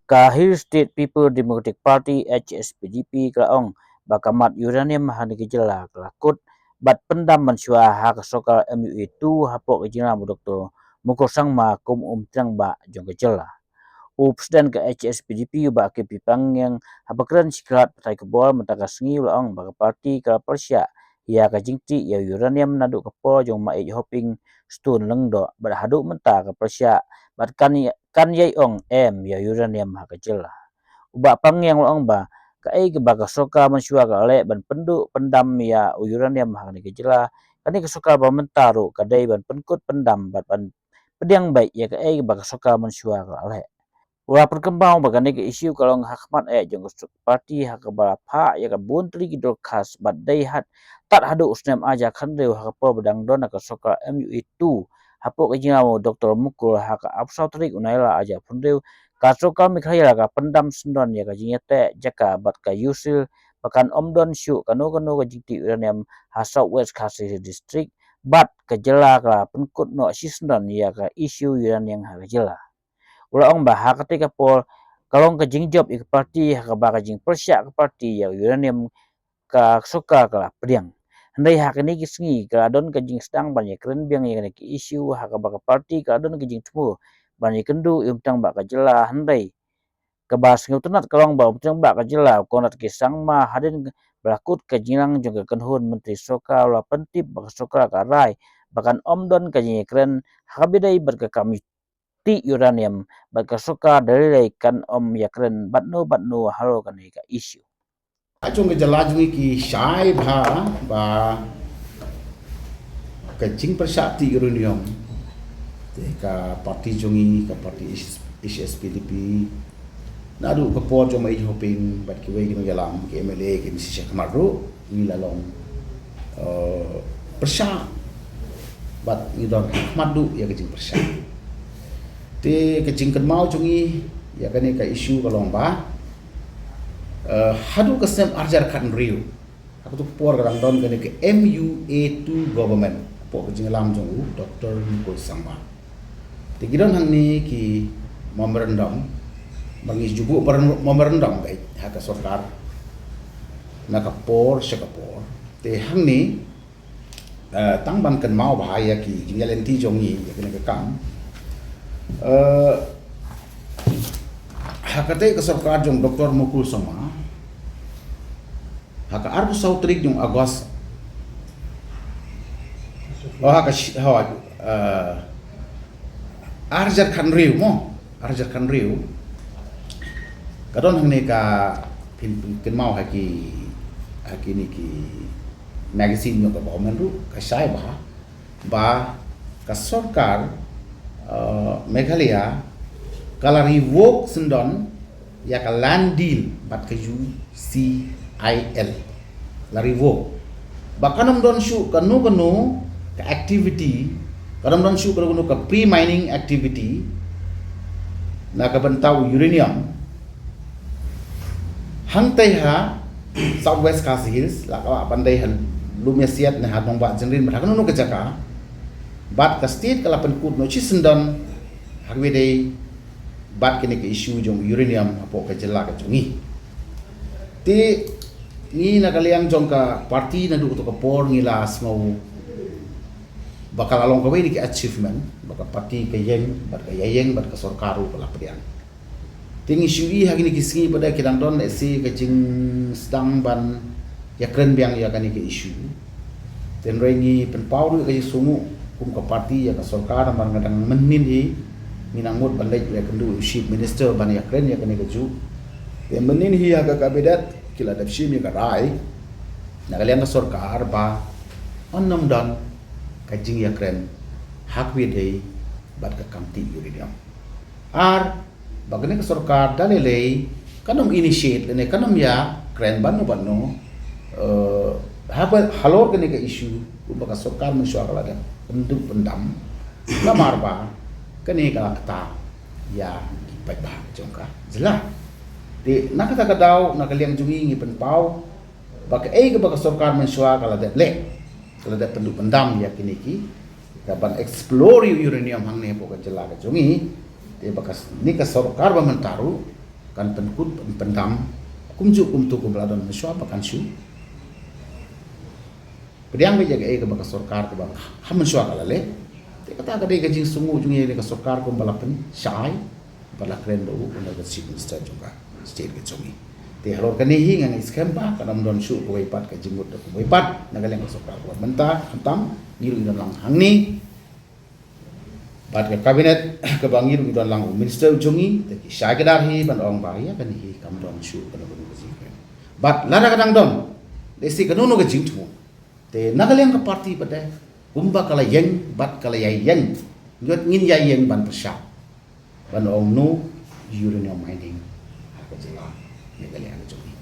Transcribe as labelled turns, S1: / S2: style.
S1: Kahir State People Democratic Party HSPDP kelaong bakamat uranium hani gejala kelakut bat pendam mensua hak sokal MUI tu hapok gejala Dr. Mukul Sangma kum tiang ba jong gejala. Presiden ke HSPDP ba ke pipang yang hapakran sikrat patai kebol mentaka sengi ulaong baka parti ke Persia ia ka jingti ya uranium naduk kepo jong mai hoping stun lengdo berhaduk mentah ke Persia bat kan yai ong ya uranium ha kecil uba pang yang ulaong ba ka ke baka soka mensua ka le ban penduk pendam ya uranium ha ni kecil kani ke soka ba mentaru kadai ban penkut pendam bat ban pediang baik ya ka baka soka mensua ka le. Wala perkembang bagani ke isu kalau hakmat jong parti hak berapa ya ka buntri gidol khas badai hat tak hadu usnem aja kan deu hak po bedang don ka soka MUI itu hapo ke jingawo Dr. Mukul hak absau trik unaila aja fundeu ka soka mikhaila ka pendam sendon ya ka jingete jaka bat ka yusil pakan omdon syu kanu ka jiti uranium ha South West Kasih district bat ke jela ka penkut no sisndon ya ka isu uranium ha jela ulah ong bah ketika pol kalong ke jing job ik parti ka ba ka jing persya ke parti ya uranium ka suka ka pediang handai hak ni kisngi ka don ke jing sedang banyak keren biang ya ki isu hak ba ka parti ka don ke jing tumu banyak kendu im tang ba ka jela handai ke bas ngutunat kalong ba tang ba ka jela konat ke sang ma hadin berakut ke jingang juga kenhun menteri soka la pentip ba soka ka rai bahkan omdon ke jing keren habidai berkekami ti uranium baka soka dari kan yakren batno halo kan ka isu
S2: Acung ke jalajungi ki syai ba kecing persati uranium ka parti jungi ka parti SSPDP nadu ke por jo mai hoping bat ki wei ki galam ki MLA ki misi Syekh Marru ni lalong persya bat ni don madu ya kecing persya te kecing kan mau jungi ya kan ka isu kalong ba hadu kesem arjar kan riu aku tu por kadang don kan ke MUA2 government po kecing lam jungu Dr. Mukul Sangma te gidon hang ni ki memorandum bangis jubu memorandum baik hak sarkar nak por sekapor te hang ni tang ban kan mau bahaya ki jingalen ti jongi ya kan ke kam hakate ke sarkar jong Dr. Mukul Sangma haka arbu sautrik jong agos arjar kan riu kadon hang ni ka pin mau haki ni ki magazine nyo ka ba menru ka sai ba ka sarkar Meghalaya kala revoke sendon ya ka land deal bat ka CIL la revoke bakanam don shu kanu ka activity kanam don shu kanu ka pre mining activity na ka bantau uranium hang tai ha South West Khasi Hills la ka pandai han lumesiat na hadong ba jenrin ba kanu ka jaka bat ka state kala penkut no chisendon hagwedei bat kini ke isu jong uranium apo ka jela ka jungi ti ni nakaliang jong ka parti na du to ka por ngilas mau bakal along ka ni ke achievement baka parti ka yeng bat ka yeng bat ka sarkaru kala pedian ting isu i hagini kisngi pada kidang don si ka jing sedang ban ya keren biang ya kani ke isu ten rengi pen pauru ka sungu kum ka parti ya ka sarkar man ngadang menin hi minangut balai ya kendu chief minister ban ya kren ya kene keju te menin hi ya ka kabinet kila dap shim ya ka rai na kalian ka sarkar ba onnam dan ka jing ya kren hak wi dei bat ka kamti uranium ar bagane ka sarkar dalele kanom initiate ne kanom ya kren banno halor kene ka issue ka sarkar mensuara ada bentuk pendam lamar ba kene ka kata ya baik bah jongka jelah di nak kata kadau nak liang jungi ngi penpau baka ke baka sarkar mensua kala det le kala det penduk pendam ya kini ki kapan explore uranium hang ne pokok jela ka jongi te bakas ni ka sarkar ba mentaru kan penkut pendam kumju kumtu kumladon meswa pakan syu pediang be jaga ke bakas sarkar ke bang ham meswa kala le te kata ka de ka jing sungu jungi ne ka sarkar ko balapen syai bala kren do ko na chief minister juga state ke jongi te halor kan hi ngan iskempa kanam don syu ko ipat ka jimut ko ipat nagaleng ka sarkar ko menta hantam niru ina lang hangni bat ke kabinet ke bangir mi don lang minister jungi te ki syai kedar hi ban ong ba ya kan hi kam don syu kan ko ni bat lara kadang don desi kan no ke jing tu te nagaleng ka parti pada umba kala yeng bat kala yeng ngot ngin yeng ban persya ban ong no uranium mining ka jela nagaleng ka jungi